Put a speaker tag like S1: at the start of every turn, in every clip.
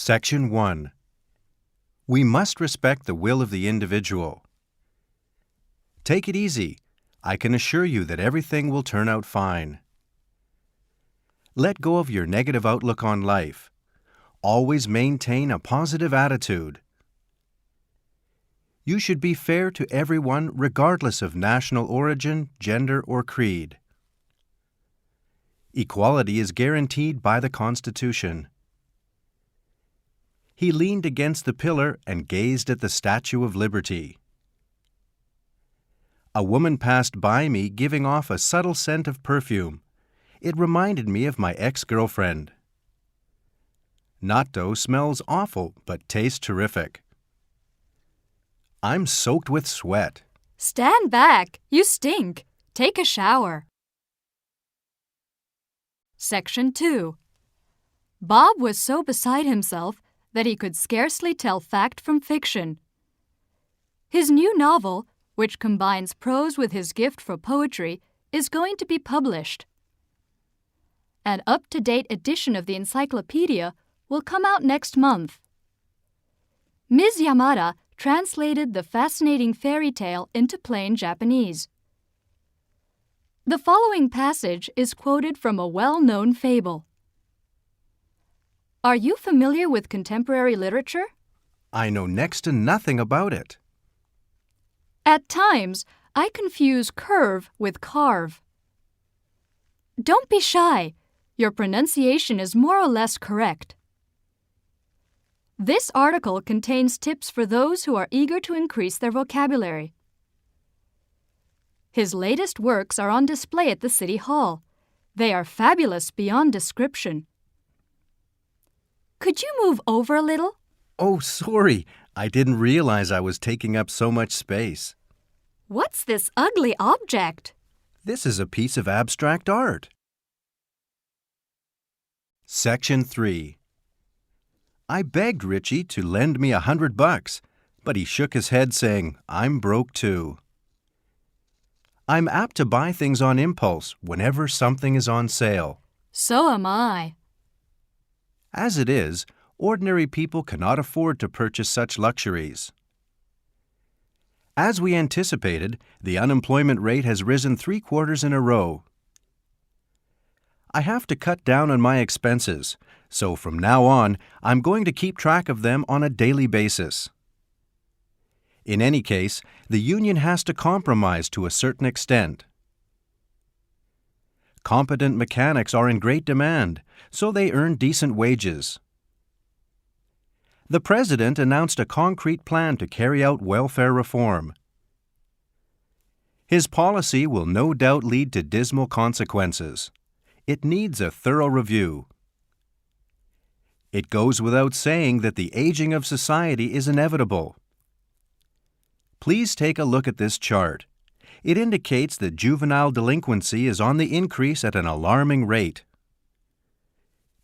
S1: Section 1. We must respect the will of the individual. Take it easy. I can assure you that everything will turn out fine. Let go of your negative outlook on life. Always maintain a positive attitude. You should be fair to everyone regardless of national origin, gender, or creed. Equality is guaranteed by the Constitution. He leaned against the pillar and gazed at the Statue of Liberty. A woman passed by me giving off a subtle scent of perfume. It reminded me of my ex-girlfriend. Natto smells awful but tastes terrific. I'm soaked with sweat.
S2: Stand back! You stink! Take a shower. Section 2. Bob was so beside himself that he could scarcely tell fact from fiction. His new novel, which combines prose with his gift for poetry, is going to be published. An up-to-date edition of the encyclopedia will come out next month. Ms. Yamada translated the fascinating fairy tale into plain Japanese. The following passage is quoted from a well-known fable. Are you familiar with contemporary literature?
S1: I know next to nothing about it.
S2: At times, I confuse curve with carve. Don't be shy. Your pronunciation is more or less correct. This article contains tips for those who are eager to increase their vocabulary. His latest works are on display at the City Hall. They are fabulous beyond description. Could you move over a little?
S1: Oh, sorry. I didn't realize I was taking up so much space.
S2: What's this ugly object?
S1: This is a piece of abstract art. Section 3. I begged Richie to lend me $100, but he shook his head saying, I'm broke too. I'm apt to buy things on impulse whenever something is on sale.
S2: So am I.
S1: As it is, ordinary people cannot afford to purchase such luxuries. As we anticipated, the unemployment rate has risen 3 quarters in a row. I have to cut down on my expenses, so from now on, I'm going to keep track of them on a daily basis. In any case, the union has to compromise to a certain extent. Competent mechanics are in great demand, so they earn decent wages. The President announced a concrete plan to carry out welfare reform. His policy will no doubt lead to dismal consequences. It needs a thorough review. It goes without saying that the aging of society is inevitable. Please take a look at this chart. It indicates that juvenile delinquency is on the increase at an alarming rate.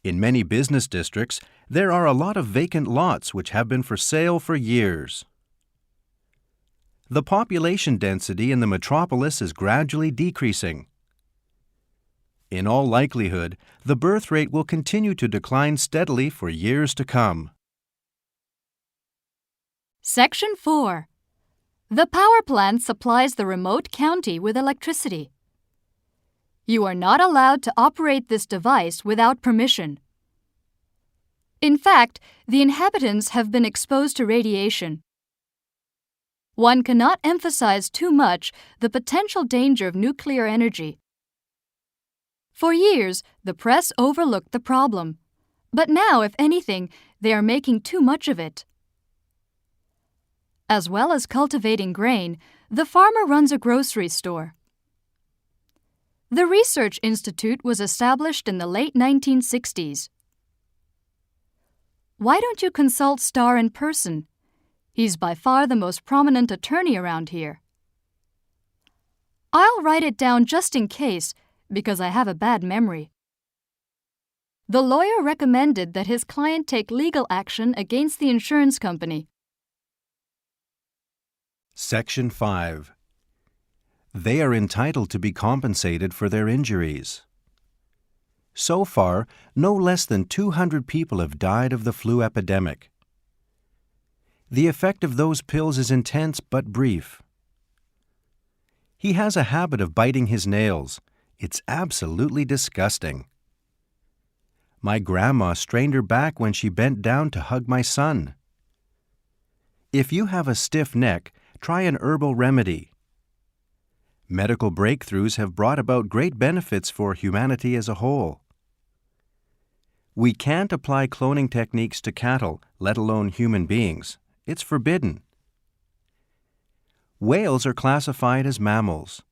S1: In many business districts, there are a lot of vacant lots which have been for sale for years. The population density in the metropolis is gradually decreasing. In all likelihood, the birth rate will continue to decline steadily for years to come.
S2: Section 4. The power plant supplies the remote county with electricity. You are not allowed to operate this device without permission. In fact, the inhabitants have been exposed to radiation. One cannot emphasize too much the potential danger of nuclear energy. For years, the press overlooked the problem, but now, if anything, they are making too much of it. As well as cultivating grain, the farmer runs a grocery store. The Research Institute was established in the late 1960s. Why don't you consult Starr in person? He's by far the most prominent attorney around here. I'll write it down just in case, because I have a bad memory. The lawyer recommended that his client take legal action against the insurance company.
S1: Section 5. They are entitled to be compensated for their injuries. So far, no less than 200 people have died of the flu epidemic. The effect of those pills is intense but brief. He has a habit of biting his nails. It's absolutely disgusting. My grandma strained her back when she bent down to hug my son. If you have a stiff neck, try an herbal remedy. Medical breakthroughs have brought about great benefits for humanity as a whole. We can't apply cloning techniques to cattle, let alone human beings. It's forbidden. Whales are classified as mammals.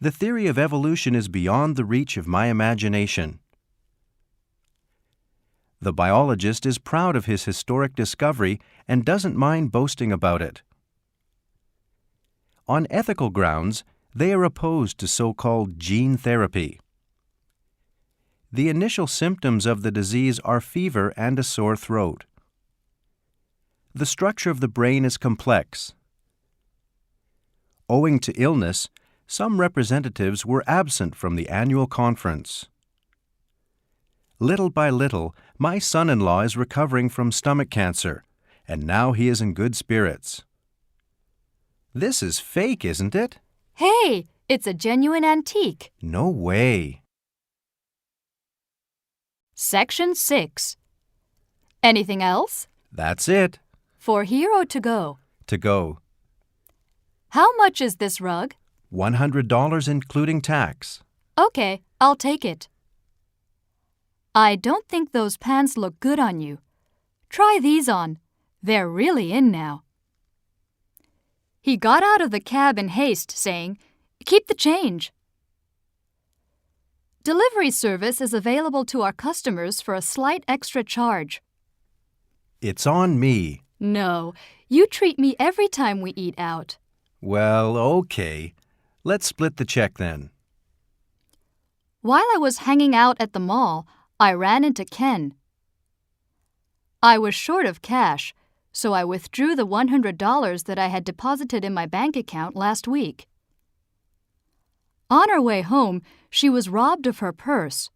S1: The theory of evolution is beyond the reach of my imagination. The biologist is proud of his historic discovery and doesn't mind boasting about it. On ethical grounds, they are opposed to so-called gene therapy. The initial symptoms of the disease are fever and a sore throat. The structure of the brain is complex. Owing to illness, some representatives were absent from the annual conference. Little by little, my son-in-law is recovering from stomach cancer, and now he is in good spirits. This is fake, isn't it?
S2: Hey, it's a genuine antique.
S1: No way.
S2: Section 6. Anything else?
S1: That's it.
S2: For here or to go?
S1: To go.
S2: How much is this rug?
S1: $100 including tax.
S2: Okay, I'll take it. I don't think those pants look good on you. Try these on. They're really in now. He got out of the cab in haste, saying, "Keep the change." Delivery service is available to our customers for a slight extra charge.
S1: It's on me.
S2: No, you treat me every time we eat out.
S1: Well, okay. Let's split the check then.
S2: While I was hanging out at the mall, I ran into Ken. I was short of cash, so I withdrew the $100 that I had deposited in my bank account last week. On her way home, she was robbed of her purse.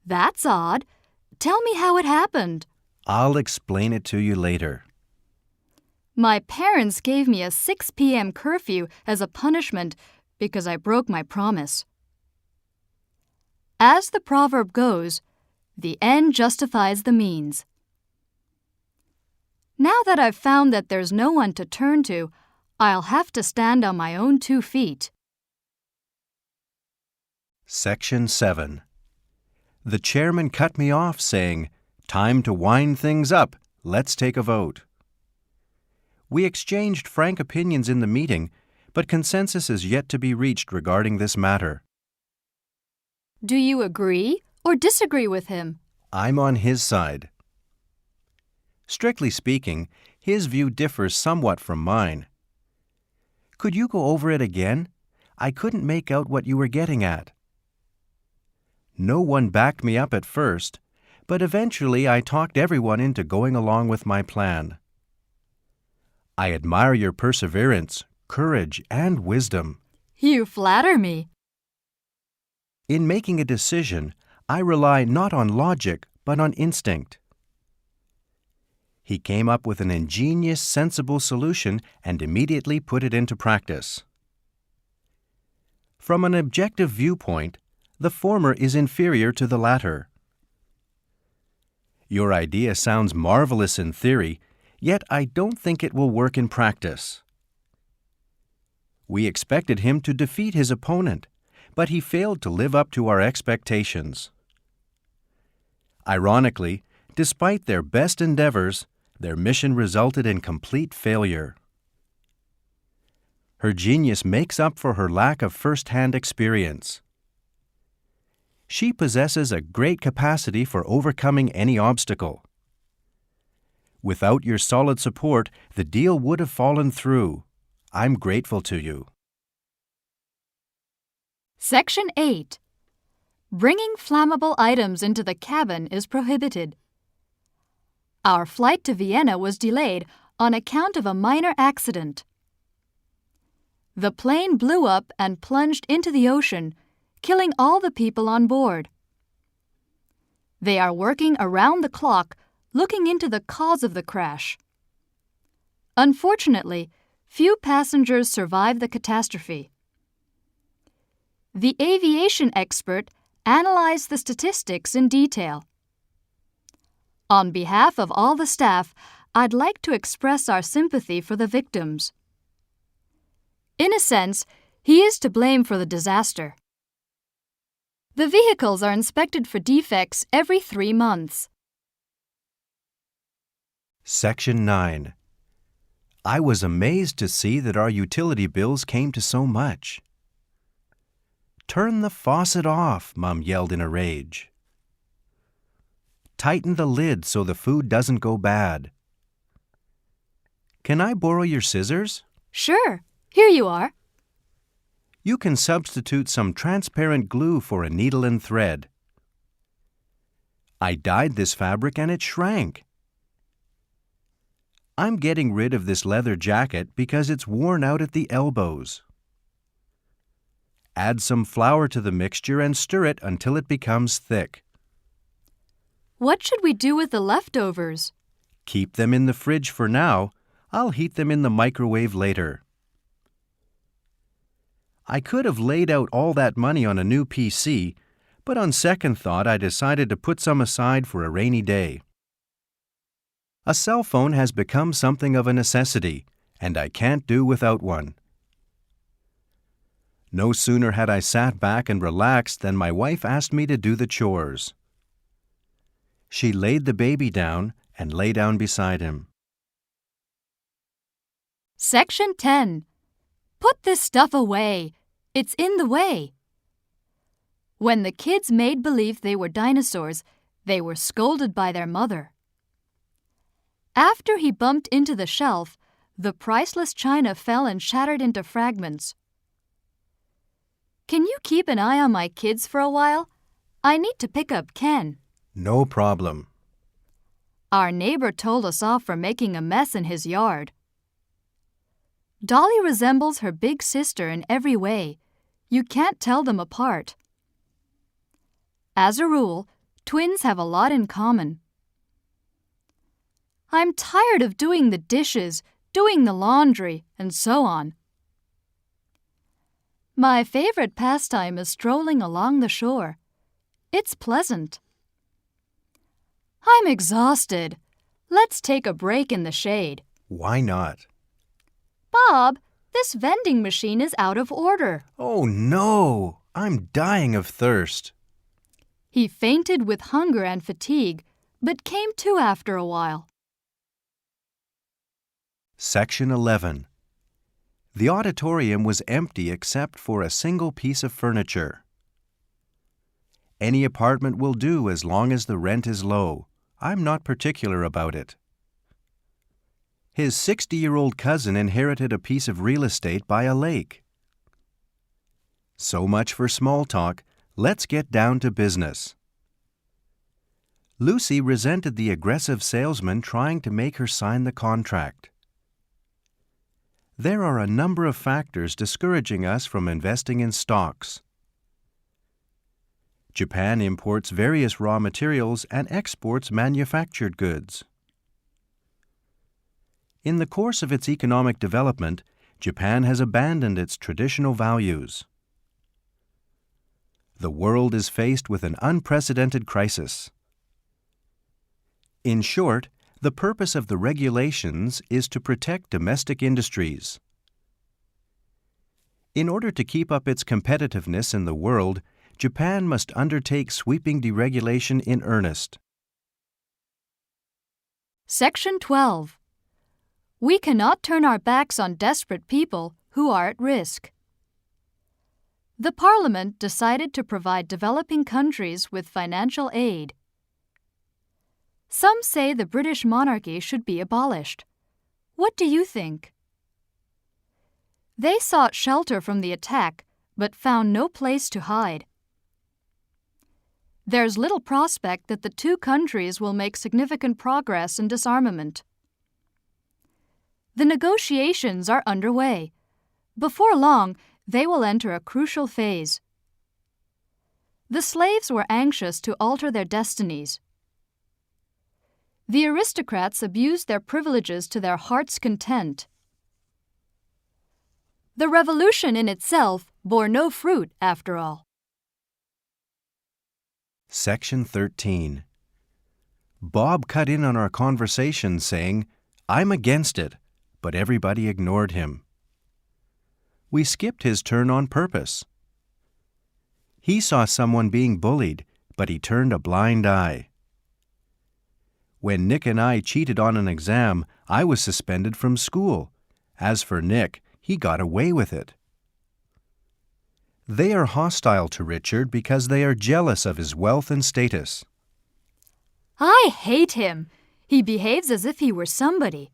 S2: That's odd. Tell me how it happened.
S1: I'll explain it to you later.
S2: My parents gave me a 6 p.m. curfew as a punishment because I broke my promise. As the proverb goes, the end justifies the means. Now that I've found that there's no one to turn to, I'll have to stand on my own 2 feet.
S1: Section 7. The chairman cut me off, saying, "Time to wind things up. Let's take a vote." We exchanged frank opinions in the meeting, but consensus is yet to be reached regarding this matter.
S2: Do you agree or disagree with him?
S1: I'm on his side. Strictly speaking, his view differs somewhat from mine. Could you go over it again? I couldn't make out what you were getting at. No one backed me up at first, but eventually I talked everyone into going along with my plan. I admire your perseverance, courage, and wisdom.
S2: You flatter me.
S1: In making a decision, I rely not on logic, but on instinct. He came up with an ingenious, sensible solution and immediately put it into practice. From an objective viewpoint, the former is inferior to the latter. Your idea sounds marvelous in theory, yet I don't think it will work in practice. We expected him to defeat his opponent, but he failed to live up to our expectations. Ironically, despite their best endeavors, their mission resulted in complete failure. Her genius makes up for her lack of first-hand experience. She possesses a great capacity for overcoming any obstacle. Without your solid support, the deal would have fallen through. I'm grateful to you.
S2: Section 8. Bringing flammable items into the cabin is prohibited. Our flight to Vienna was delayed on account of a minor accident. The plane blew up and plunged into the ocean, killing all the people on board. They are working around the clock, looking into the cause of the crash. Unfortunately, few passengers survive the catastrophe. The aviation expert analyzed the statistics in detail. On behalf of all the staff, I'd like to express our sympathy for the victims. In a sense, he is to blame for the disaster. The vehicles are inspected for defects every 3 months.
S1: Section 9. I was amazed to see that our utility bills came to so much. Turn the faucet off, Mom yelled in a rage. Tighten the lid so the food doesn't go bad. Can I borrow your scissors?
S2: Sure, here you are.
S1: You can substitute some transparent glue for a needle and thread. I dyed this fabric and it shrank. I'm getting rid of this leather jacket because it's worn out at the elbows. Add some flour to the mixture and stir it until it becomes thick.
S2: What should we do with the leftovers?
S1: Keep them in the fridge for now. I'll heat them in the microwave later. I could have laid out all that money on a new PC, but on second thought I decided to put some aside for a rainy day. A cell phone has become something of a necessity, and I can't do without one. No sooner had I sat back and relaxed than my wife asked me to do the chores. She laid the baby down and lay down beside him.
S2: Section 10. Put this stuff away. It's in the way. When the kids made believe they were dinosaurs, they were scolded by their mother. After he bumped into the shelf, the priceless china fell and shattered into fragments. Can you keep an eye on my kids for a while? I need to pick up Ken.
S1: No problem.
S2: Our neighbor told us off for making a mess in his yard. Dolly resembles her big sister in every way. You can't tell them apart. As a rule, twins have a lot in common. I'm tired of doing the dishes, doing the laundry, and so on. My favorite pastime is strolling along the shore. It's pleasant. I'm exhausted. Let's take a break in the shade.
S1: Why not?
S2: Bob, this vending machine is out of order.
S1: Oh no! I'm dying of thirst.
S2: He fainted with hunger and fatigue, but came to after a while.
S1: Section 11. The auditorium was empty except for a single piece of furniture. Any apartment will do as long as the rent is low. I'm not particular about it. His 60-year-old cousin inherited a piece of real estate by a lake. So much for small talk. Let's get down to business. Lucy resented the aggressive salesman trying to make her sign the contract. There are a number of factors discouraging us from investing in stocks. Japan imports various raw materials and exports manufactured goods. In the course of its economic development, Japan has abandoned its traditional values. The world is faced with an unprecedented crisis. In short, the purpose of the regulations is to protect domestic industries. In order to keep up its competitiveness in the world, Japan must undertake sweeping deregulation in earnest.
S2: Section 12. We cannot turn our backs on desperate people who are at risk. The Parliament decided to provide developing countries with financial aid. Some say the British monarchy should be abolished. What do you think? They sought shelter from the attack, but found no place to hide. There's little prospect that the two countries will make significant progress in disarmament. The negotiations are underway. Before long, they will enter a crucial phase. The slaves were anxious to alter their destinies. The aristocrats abused their privileges to their heart's content. The revolution in itself bore no fruit, after all.
S1: Section 13. Bob cut in on our conversation saying, "I'm against it," but everybody ignored him. We skipped his turn on purpose. He saw someone being bullied, but he turned a blind eye. When Nick and I cheated on an exam, I was suspended from school. As for Nick, he got away with it. They are hostile to Richard because they are jealous of his wealth and status.
S2: I hate him. He behaves as if he were somebody.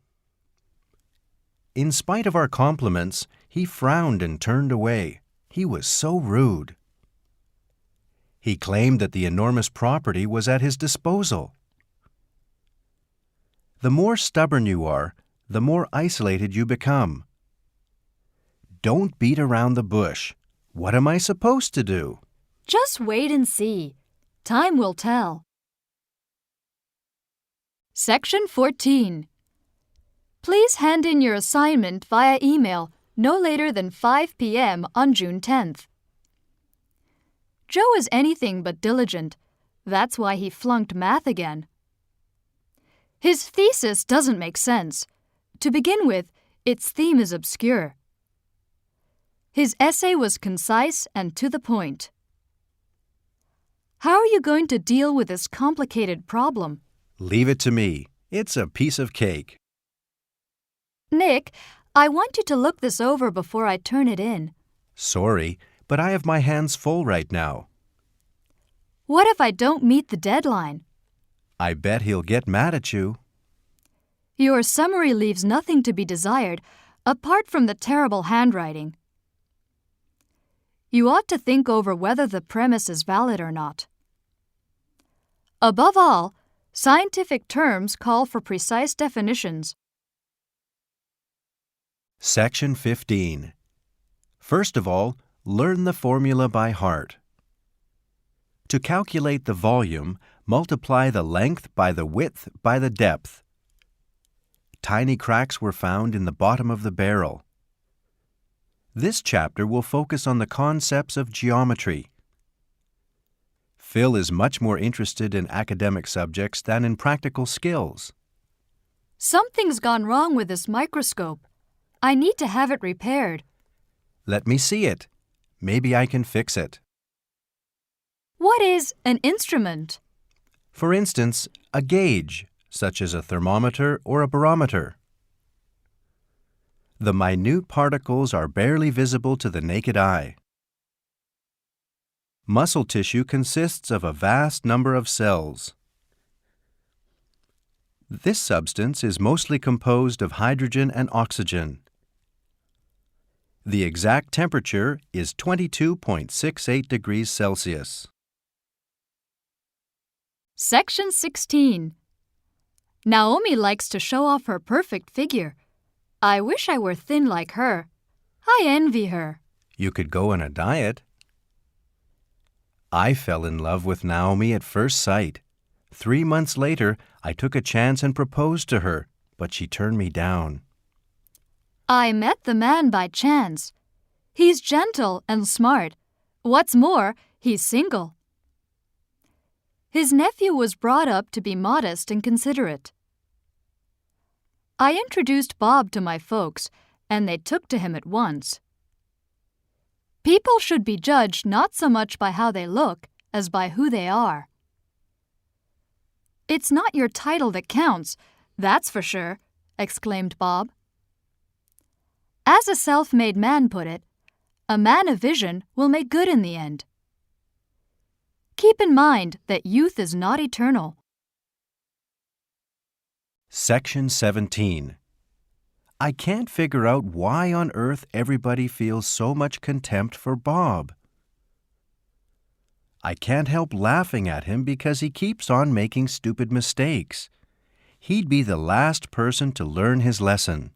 S1: In spite of our compliments, he frowned and turned away. He was so rude. He claimed that the enormous property was at his disposal. The more stubborn you are, the more isolated you become. Don't beat around the bush. What am I supposed to do?
S2: Just wait and see. Time will tell. Section 14. Please hand in your assignment via email no later than 5 p.m. on June 10th. Joe is anything but diligent. That's why he flunked math again. His thesis doesn't make sense. To begin with, its theme is obscure. His essay was concise and to the point. How are you going to deal with this complicated problem?
S1: Leave it to me. It's a piece of cake.
S2: Nick, I want you to look this over before I turn it in.
S1: Sorry, but I have my hands full right now.
S2: What if I don't meet the deadline?
S1: I bet he'll get mad at you.
S2: Your summary leaves nothing to be desired, apart from the terrible handwriting. You ought to think over whether the premise is valid or not. Above all, scientific terms call for precise definitions.
S1: Section 15. First of all, learn the formula by heart. To calculate the volume, multiply the length by the width by the depth. Tiny cracks were found in the bottom of the barrel. This chapter will focus on the concepts of geometry. Phil is much more interested in academic subjects than in practical skills.
S2: Something's gone wrong with this microscope. I need to have it repaired.
S1: Let me see it. Maybe I can fix it.
S2: What is an instrument?
S1: For instance, a gauge, such as a thermometer or a barometer. The minute particles are barely visible to the naked eye. Muscle tissue consists of a vast number of cells. This substance is mostly composed of hydrogen and oxygen. The exact temperature is 22.68 degrees Celsius.
S2: Section 16. Naomi likes to show off her perfect figure. I wish I were thin like her. I envy her.
S1: You could go on a diet. I fell in love with Naomi at first sight. 3 months later, I took a chance and proposed to her, but she turned me down.
S2: I met the man by chance. He's gentle and smart. What's more, he's single. His nephew was brought up to be modest and considerate. I introduced Bob to my folks, and they took to him at once. People should be judged not so much by how they look as by who they are. It's not your title that counts, that's for sure, exclaimed Bob. As a self-made man put it, a man of vision will make good in the end. Keep in mind that youth is not eternal.
S1: Section 17. I can't figure out why on earth everybody feels so much contempt for Bob. I can't help laughing at him because he keeps on making stupid mistakes. He'd be the last person to learn his lesson.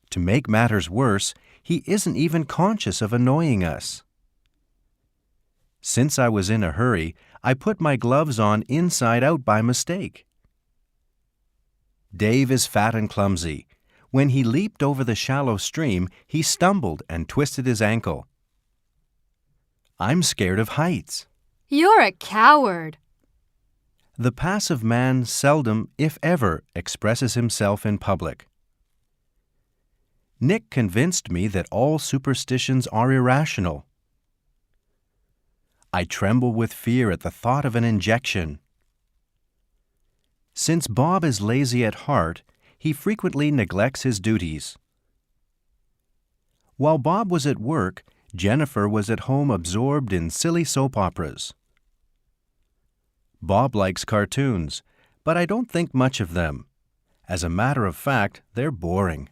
S1: To make matters worse, he isn't even conscious of annoying us. Since I was in a hurry, I put my gloves on inside out by mistake. Dave is fat and clumsy. When he leaped over the shallow stream, he stumbled and twisted his ankle. I'm scared of heights.
S2: You're a coward.
S1: The passive man seldom, if ever, expresses himself in public. Nick convinced me that all superstitions are irrational. I tremble with fear at the thought of an injection. Since Bob is lazy at heart, he frequently neglects his duties. While Bob was at work, Jennifer was at home absorbed in silly soap operas. Bob likes cartoons, but I don't think much of them. As a matter of fact, they're boring.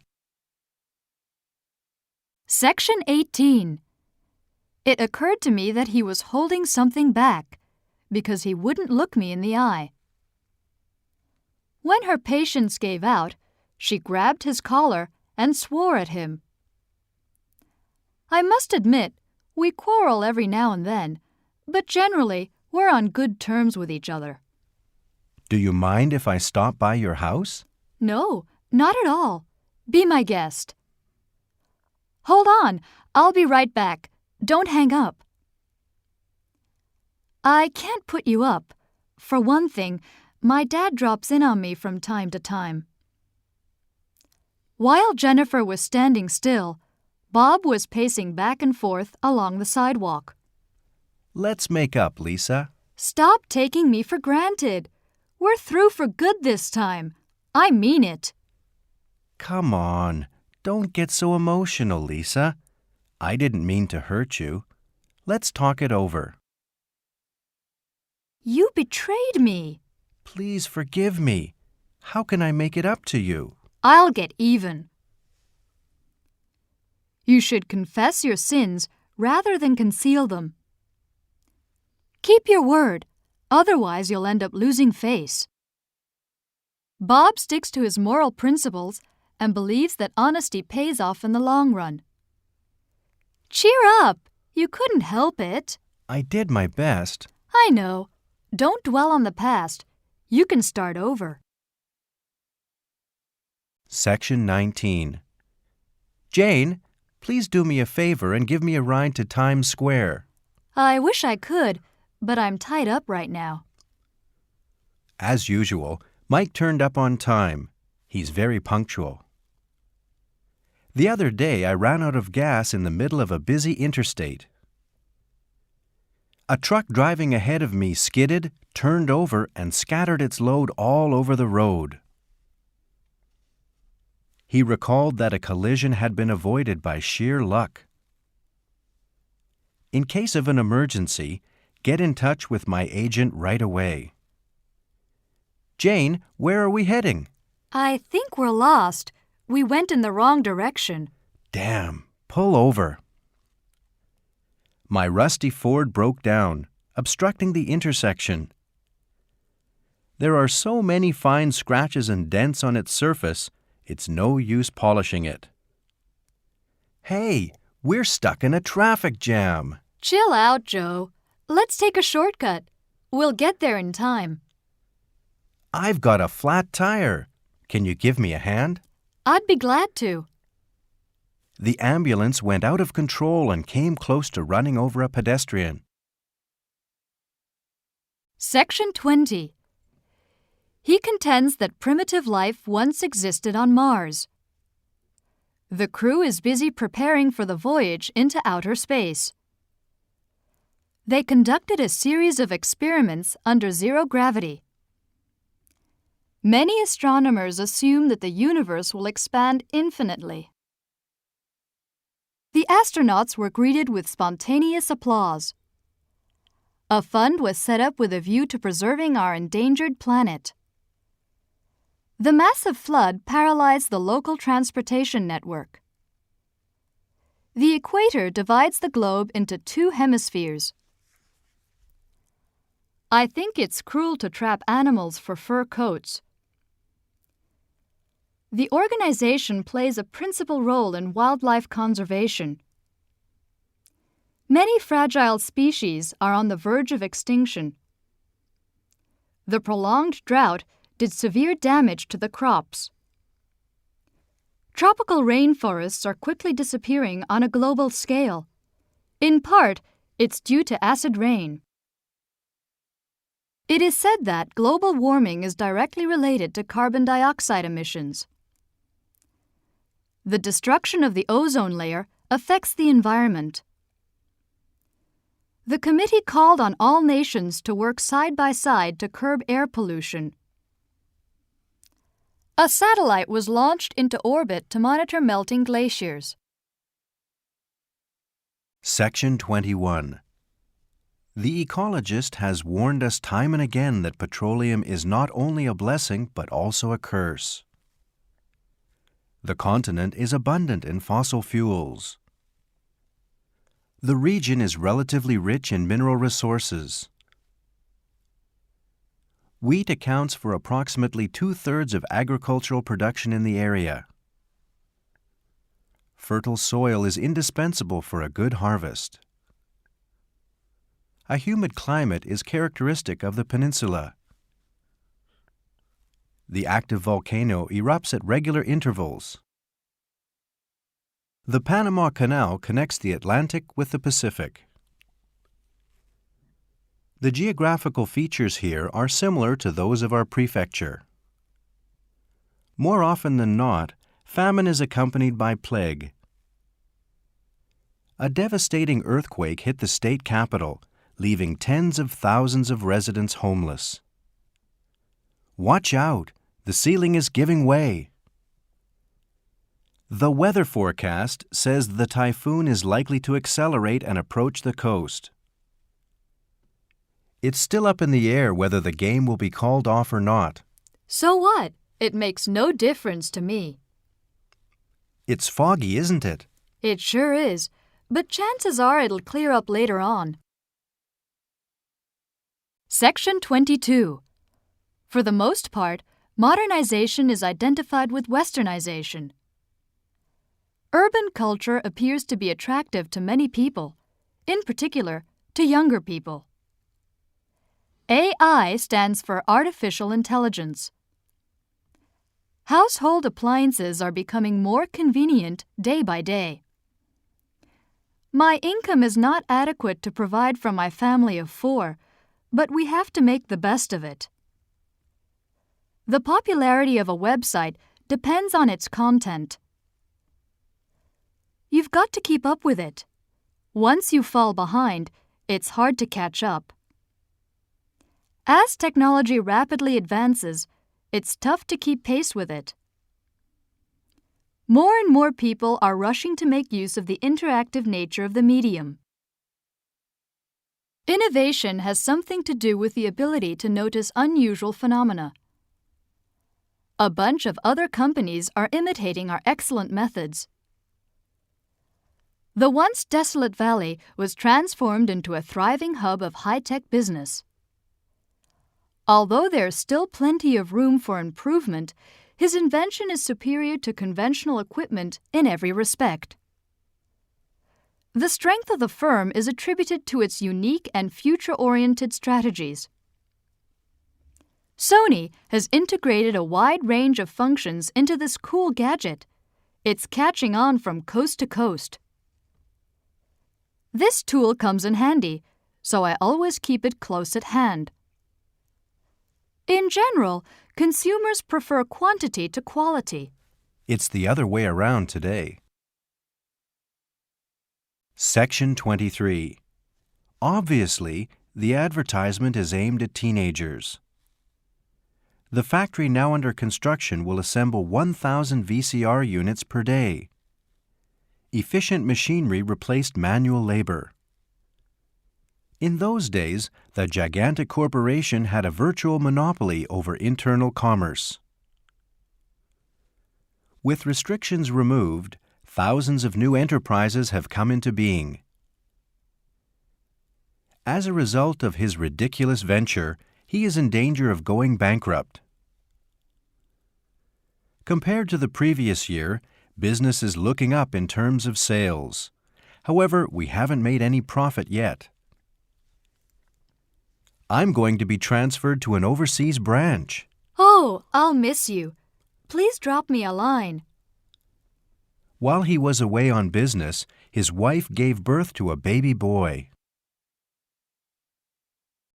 S2: Section 18. It occurred to me that he was holding something back because he wouldn't look me in the eye. When her patience gave out, she grabbed his collar and swore at him. I must admit, we quarrel every now and then, but generally we're on good terms with each other.
S1: Do you mind if I stop by your house?
S2: No, not at all. Be my guest. Hold on, I'll be right back. Don't hang up. I can't put you up. For one thing, my dad drops in on me from time to time. While Jennifer was standing still, Bob was pacing back and forth along the sidewalk.
S1: Let's make up, Lisa.
S2: Stop taking me for granted. We're through for good this time. I mean it.
S1: Come on. Don't get so emotional, Lisa. I didn't mean to hurt you. Let's talk it over.
S2: You betrayed me.
S1: Please forgive me. How can I make it up to you?
S2: I'll get even. You should confess your sins rather than conceal them. Keep your word, otherwise you'll end up losing face. Bob sticks to his moral principles and believes that honesty pays off in the long run. Cheer up! You couldn't help it.
S1: I did my best.
S2: I know. Don't dwell on the past. You can start over.
S1: Section 19. Jane, please do me a favor and give me a ride to Times Square.
S2: I wish I could, but I'm tied up right now.
S1: As usual, Mike turned up on time. He's very punctual. The other day, I ran out of gas in the middle of a busy interstate. A truck driving ahead of me skidded, turned over, and scattered its load all over the road. He recalled that a collision had been avoided by sheer luck. In case of an emergency, get in touch with my agent right away. Jane, where are we heading?
S2: I think we're lost. We went in the wrong direction.
S1: Damn, pull over. My rusty Ford broke down, obstructing the intersection. There are so many fine scratches and dents on its surface, it's no use polishing it. Hey, we're stuck in a traffic jam.
S2: Chill out, Joe. Let's take a shortcut. We'll get there in time.
S1: I've got a flat tire. Can you give me a hand?
S2: I'd be glad to.
S1: The ambulance went out of control and came close to running over a pedestrian.
S2: Section 20. He contends that primitive life once existed on Mars. The crew is busy preparing for the voyage into outer space. They conducted a series of experiments under zero gravity. Many astronomers assume that the universe will expand infinitely. The astronauts were greeted with spontaneous applause. A fund was set up with a view to preserving our endangered planet. The massive flood paralyzed the local transportation network. The equator divides the globe into two hemispheres. I think it's cruel to trap animals for fur coats. The organization plays a principal role in wildlife conservation. Many fragile species are on the verge of extinction. The prolonged drought did severe damage to the crops. Tropical rainforests are quickly disappearing on a global scale. In part, it's due to acid rain. It is said that global warming is directly related to carbon dioxide emissions. The destruction of the ozone layer affects the environment. The committee called on all nations to work side by side to curb air pollution. A satellite was launched into orbit to monitor melting glaciers.
S1: Section 21. The ecologist has warned us time and again that petroleum is not only a blessing but also a curse. The continent is abundant in fossil fuels. The region is relatively rich in mineral resources. Wheat accounts for approximately 2/3 of agricultural production in the area. Fertile soil is indispensable for a good harvest. A humid climate is characteristic of the peninsula. The active volcano erupts at regular intervals. The Panama Canal connects the Atlantic with the Pacific. The geographical features here are similar to those of our prefecture. More often than not, famine is accompanied by plague. A devastating earthquake hit the state capital, leaving tens of thousands of residents homeless. Watch out! The ceiling is giving way. The weather forecast says the typhoon is likely to accelerate and approach the coast. It's still up in the air whether the game will be called off or not.
S2: So what? It makes no difference to me.
S1: It's foggy, isn't it?
S2: It sure is, but chances are it'll clear up later on. Section 22. For the most part, modernization is identified with westernization. Urban culture appears to be attractive to many people, in particular to younger people. AI stands for artificial intelligence. Household appliances are becoming more convenient day by day. My income is not adequate to provide for my family of 4, but we have to make the best of it. The popularity of a website depends on its content. You've got to keep up with it. Once you fall behind, it's hard to catch up. As technology rapidly advances, it's tough to keep pace with it. More and more people are rushing to make use of the interactive nature of the medium. Innovation has something to do with the ability to notice unusual phenomena. A bunch of other companies are imitating our excellent methods. The once desolate valley was transformed into a thriving hub of high-tech business. Although there's still plenty of room for improvement, his invention is superior to conventional equipment in every respect. The strength of the firm is attributed to its unique and future-oriented strategies. Sony has integrated a wide range of functions into this cool gadget. It's catching on from coast to coast. This tool comes in handy, so I always keep it close at hand. In general, consumers prefer quantity to quality.
S1: It's the other way around today. Section 23. Obviously, the advertisement is aimed at teenagers. The factory now under construction will assemble 1,000 VCR units per day. Efficient machinery replaced manual labor. In those days, the gigantic corporation had a virtual monopoly over internal commerce. With restrictions removed, thousands of new enterprises have come into being. As a result of his ridiculous venture, he is in danger of going bankrupt. Compared to the previous year, business is looking up in terms of sales. However, we haven't made any profit yet. I'm going to be transferred to an overseas branch.
S2: Oh, I'll miss you. Please drop me a line.
S1: While he was away on business, his wife gave birth to a baby boy.